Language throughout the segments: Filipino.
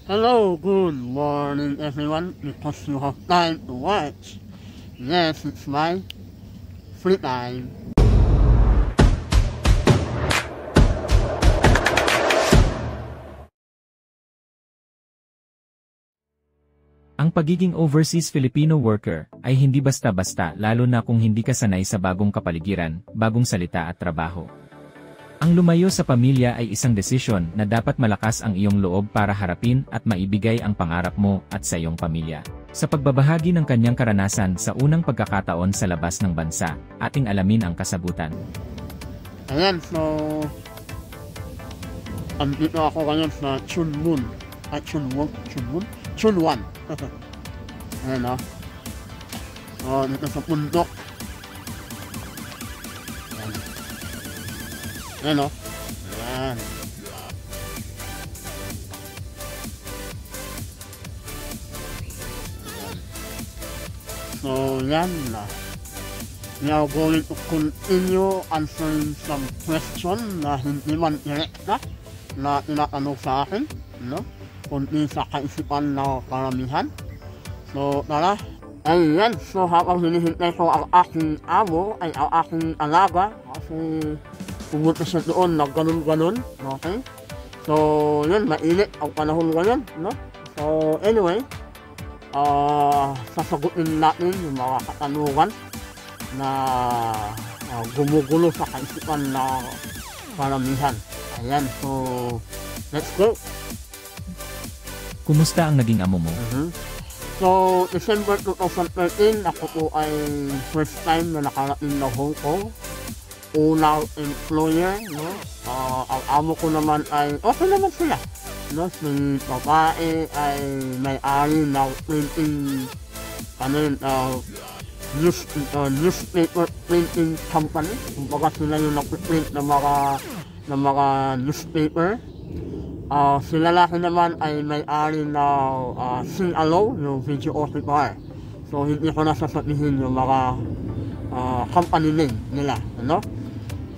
Hello, good morning everyone, because you have time to watch. Yes, it's my free time. Ang pagiging overseas Filipino worker ay hindi basta-basta, lalo na kung hindi ka sanay sa bagong kapaligiran, bagong salita at trabaho. Ang lumayo sa pamilya ay isang desisyon na dapat malakas ang iyong loob para harapin at maibigay ang pangarap mo at sa iyong pamilya. Sa pagbabahagi ng kanyang karanasan sa unang pagkakataon sa labas ng bansa, ating alamin ang kasagutan. Ayan, so andito ako ngayon sa Chunmun. Chunwan. Ayan o. So, dito sa bundok. Ayan o. Ayan. So, yan na. We are going to continue answering some question na hindi man direkta na tinatanong sa akin, no? Kundi sa kaisipan na karamihan. So, tara. Ayan, so habang hinihintay ko ang aking amo, ay ang aking alaga, kasi pumunta siya doon na ganun-ganun, okay? So, yun, mainit ang panahon ngayon, no? So, anyway, sasagutin natin yung mga katanungan na gumugulo sa kaisipan na karamihan. Ayan, so, let's go! Kumusta ang naging amo mo? So, December 2013, ako po ay first time na nakarating na Hong Kong. Unang employer, no? Ang amo ko naman ay, okay naman sila. No? Si babae ay may-ari ng printing, newspaper printing company. Kumbaga sila yung nag-print ng mga newspaper. Si lalaki naman ay may-ari ng Sing Along, yung videographer. So, hindi ko nasasabihin yung mga company name nila, ano?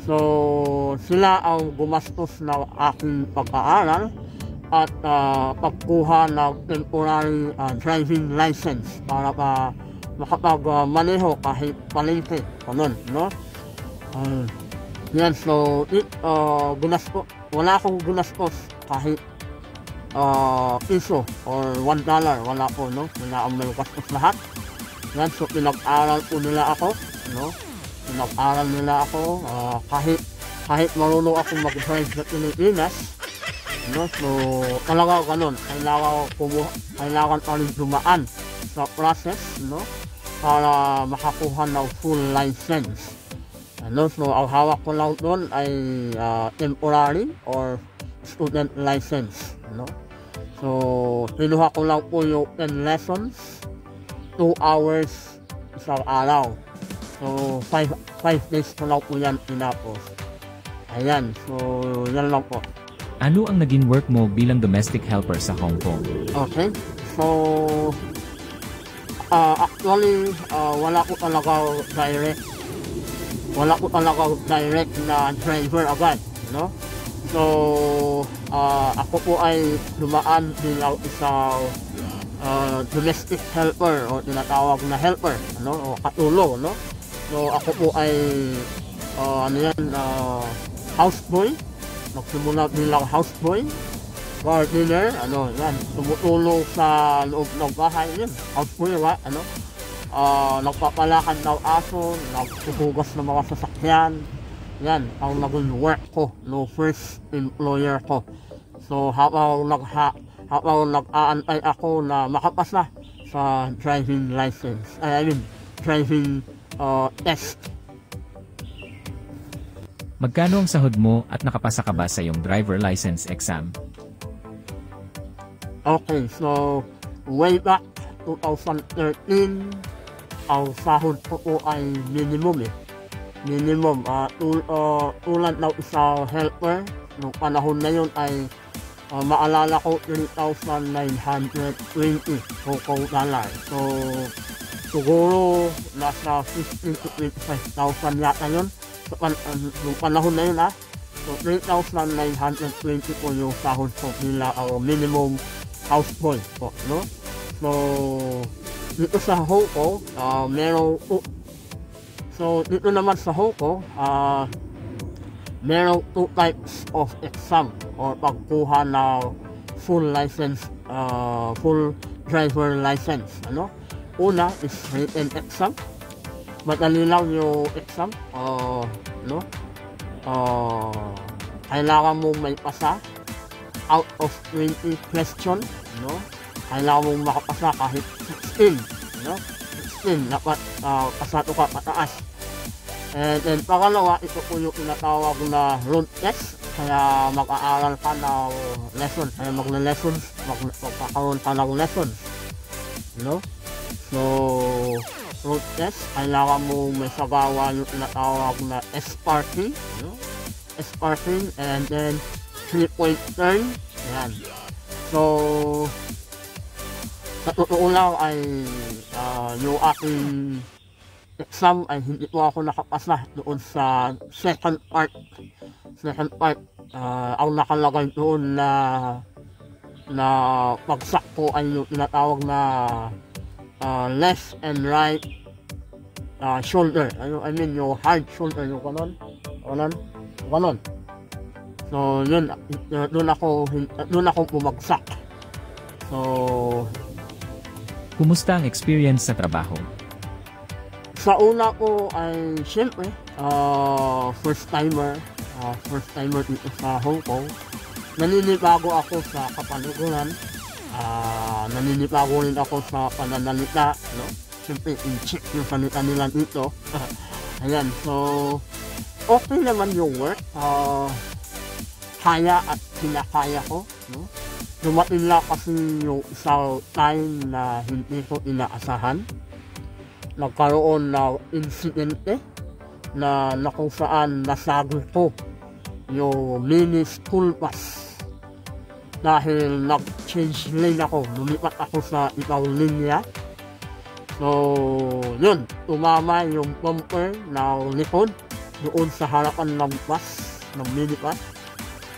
So, sila ang gumastos ng aking pag-aaral at pagkuha ng temporary driving license para makapag-maneho kahit palengke, ganun, no? Yan, so, wala akong ginastos kahit piso or $1, wala po, no? Wala ang may gastos lahat. Yan, so pinag-aral po nila ako, no? Pinag-aral nila ako, kahit marunong ako mag-drive sa Pilipinas, no? So, talaga ganun, kailangan pa rin dumaan sa process, no? Para makakuha ng full license. Ano? So, ang hawak ko lang doon ay temporary or student license, no? So, kinuha ko lang po yung 10 lessons, 2 hours isang araw. So, 5 days ko lang po yan tinapos. Ayan, so yan lang po. Ano ang naging work mo bilang domestic helper sa Hong Kong? Okay, so actually, wala ko talaga direct na driver agad, no? So, ako po ay dumaan bilang isang domestic helper o tinatawag na helper, ano, o katulo, no? So, ako po ay houseboy. Nagsimula bilang houseboy, gardener, yan, tumutulong sa loob ng bahay, yun, houseboy, nagpapalakad ng aso, nagsusugas ng mga sasakyan. Yan, ang naging work ko, no, first employer ko. So, habang nag-aantay ako na makapasa sa driving license, driving test. Magkano ang sahod mo at nakapasa ka ba sa iyong driver license exam? Okay, so way back 2013, ang sahod ko po ay minimum. Tulad ng isang helper, nung panahon na yun ay maalala ko 3,920 Hong Kong dollar. So, siguro nasa 15,000 to 25,000 yata yun. So, nung panahon na yun So, 3,920 po yung sahod ko bilang minimum houseboy po, no? So, dito sa Hoko, so dito naman sa Hoko, merong 2 types of exam or pagkuha ng full license, full driver license, ano? Una is written exam. Madali lang yung exam, no? Kailangan mo may pasa out of 20 question, no? Kailangan mong makapasa kahit 16, no? 16 dapat pasado ka pataas. And then pangalawa, ito po yung tinatawag na road test. Kaya mag-aaral ka ng lesson, kaya magkakaroon ka ng lessons, no? So, road test, kailangan mo may sagawa yung tinatawag na S-parking, no? S-parking, and then 3-point turn, yan. So, sa totoo lang ay yung aking exam ay hindi po ako nakapasa doon sa second part. Ang nakalagay doon na pagsak ko ay yung tinatawag na left and right shoulder. I mean yung hard shoulder, yung ganon. So yun, doon ako bumagsak. So, Kumusta ang experience sa trabaho? sa una ko ay siyempre first timer dito sa Hong Kong. Naninibago ako sa kapaligiran, naninibago rin ako sa pananalita, no? Siyempre in-check yung salita nila dito. Ayan, so okay naman yung work, kaya at kinakaya ko, no? Dumating lang kasi yung isang time na hindi ko inaasahan. Nagkaroon na insidente na kung saan nasagol ko yung mini school bus dahil nag-change lane ako, lumipat ako sa ibang linya. So yun, tumama yung bumper ng likod doon sa harapan ng bus, ng mini bus.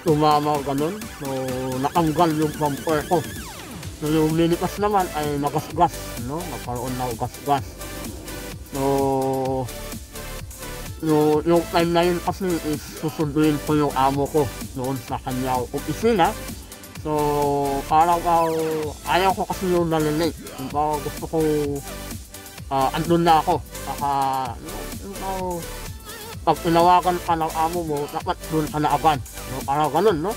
Tumama ganun, so natanggal yung bumper ko. So yung mini bus naman ay nagasgas, no? Nagkaroon ng gasgas. So, yung time na yun kasi is susunduin ko yung amo ko noon sa kanyang opisina. So, parang ayaw ko kasi yung nalilate. Gusto ko, andun na ako. Saka, pag tinawagan ka ng amo mo, dapat doon ka na agad. So, parang ganun, no?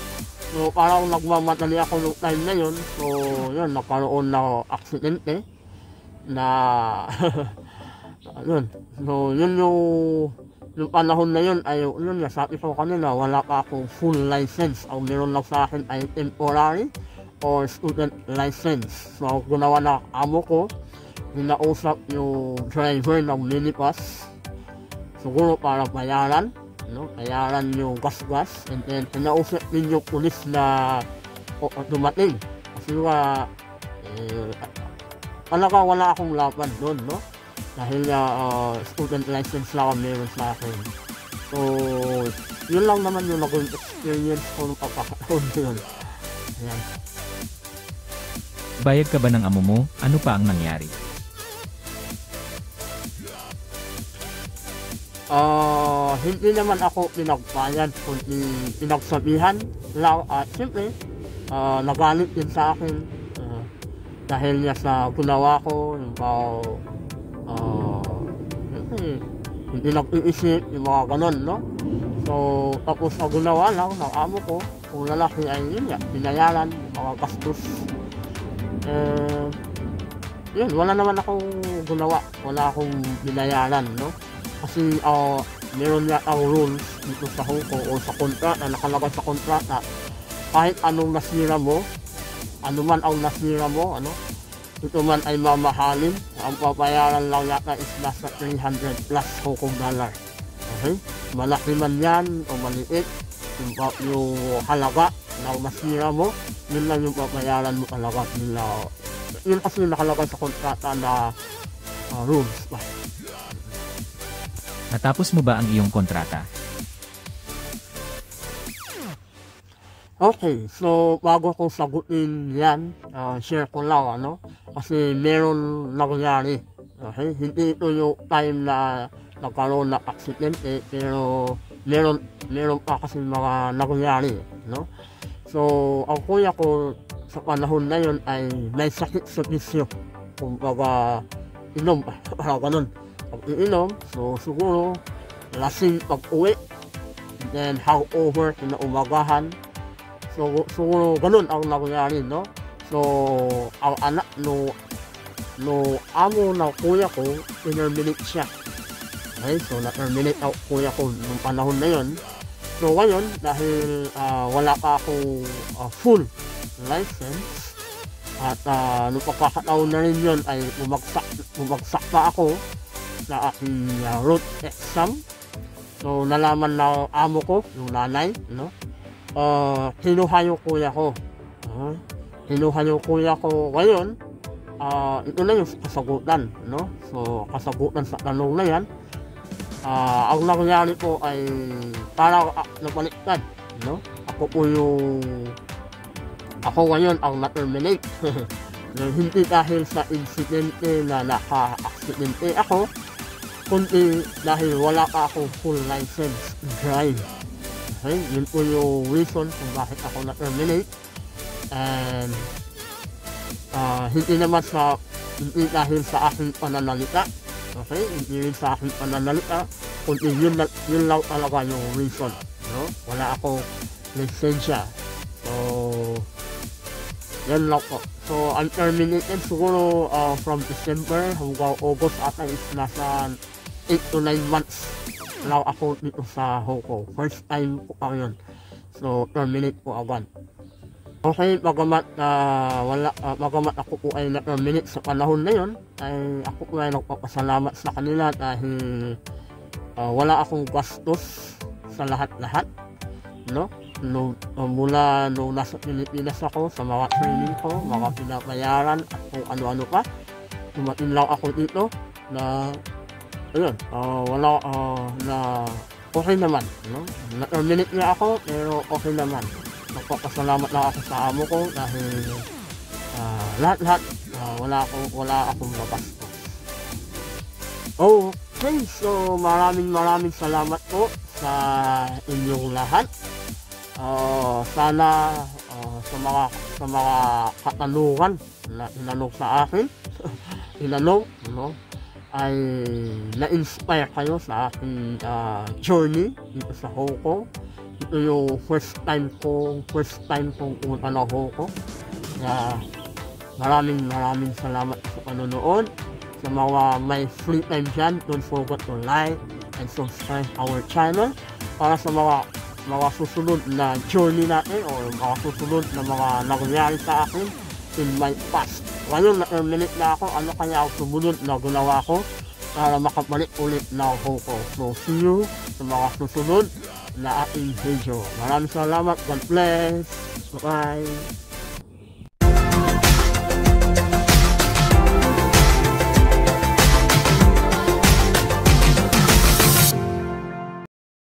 So, parang nagmamadali ako yung time na yun. So, yun, nagkaroon na aksidente na yun. So, yun yung panahon na yun ay yun nga, sabi ko kanina, wala pa akong full license. Ang meron lang sa akin ay temporary or student license. So, ginawa na amo ko, ginausap yung driver ng minibus, siguro para bayaran, no? Bayaran yung gas-gas, and then pinausap din yung pulis na dumating. Kasi talaga wala akong laban doon, no? Dahil student license lang ang meron sa akin. So, yun lang naman yung naging experience ko nung pagkakataon yun. Ayan. Bayad ka ba ng amo mo? Ano pa ang nangyari? Hindi naman ako pinagbayad, kundi pinagsabihan lang. Siyempre, nagalit din sa akin dahil niya sa ginawa ko, hindi nag-iisip yung mga ganon, no? So, tapos na ginawa lang ng amo ko, kung lalaki ay yun yan, binayaran, mga gastos. Yun, wala naman akong ginawa, wala akong binayaran, no? Kasi meron niya ang rules dito sa Hong Kong o sa kontrata, nakalagay sa kontrata, kahit anong nasira mo, anuman ang nasira mo, ano? Ito man ay mamahalin, ang papayaran lang yata is nasa 300 plus Hong Kong dollar. Okay? Malaki man yan o maliit, yung halaga na masira mo, yun lang yung papayaran mo talaga nila. Yun kasi nakalagay sa kontrata na rules pa. Natapos mo ba ang iyong kontrata? Okay, so bago ko sagutin yan, share ko lang kasi meron nangyari. Okay, hindi ito yung time na nagkaroon ng aksidente, pero meron pa kasi mga nangyari, no? So, ang kuya ko sa panahon na yun ay may sakit sa bisyo. Kumbaga, inom, ganun. Pag iinom, so siguro, lasing pag-uwi, then hangover, kinaumagahan. So, siguro, ganun ang nangyari, no? So, ang anak no amo ng kuya ko, terminate siya. Okay, so na-terminate ang kuya ko nung panahon na yun. So, ngayon, dahil wala pa akong full license, at nung pagkakataon na rin yun ay bumagsak pa ako sa aking road exam. So, nalaman na amo ko, yung nanay, no? Kinuha yung kuya ko. Kinuha yung kuya ko ngayon. Ito na yung kasagutan, no? So, kasagutan sa tanong na yan. Ang nangyari po ay parang nabaliktad, no? Ako ngayon ang na-terminate. Hindi dahil sa insidente na naka-aksidente ako, kundi dahil wala pa akong full license drive. Okay, yun po yung reason kung bakit ako na-terminate. And hindi dahil sa aking pananalita. Okay, hindi rin sa aking pananalita, kundi yun lang talaga yung reason, no? Wala akong lisensya. So, yan lang po. So, I'm terminated siguro from December hanggang August ata is nasa 8 to 9 months lang ako dito sa Hong Kong. First time po pa yun. So, terminate po agad. Okay, bagamat ako po ay na-terminate sa panahon na yun, ay ako po ay nagpapasalamat sa kanila dahil wala akong gastos sa lahat-lahat, no? Mula nung nasa Pilipinas ako, sa mga training ko, mga pinabayaran at kung ano-ano pa, dumating lang ako dito na ayun, na okay naman, no? Na-terminate nga ako, pero okay naman. Nagpapasalamat lang ako sa amo ko dahil lahat wala akong magastos. Okay, so maraming salamat po sa inyong lahat. Sana sa mga katanungan na inanong sa akin, no? Ay na-inspire kayo sa aking journey dito sa Hong Kong. Ito yung first time kong pumunta ng Hong Kong. Maraming salamat sa panonood. Sa mga may free time dyan, don't forget to like and subscribe our channel para sa mga susunod na journey natin o mga susunod na mga nangyari sa akin in my past. Ngayon, na-terminate na ako. Ano kaya ang sumunod na ginawa ko para makabalik ulit na Hong Kong. So, see you sa mga susunod na ating video. Maraming salamat. God bless. Bye.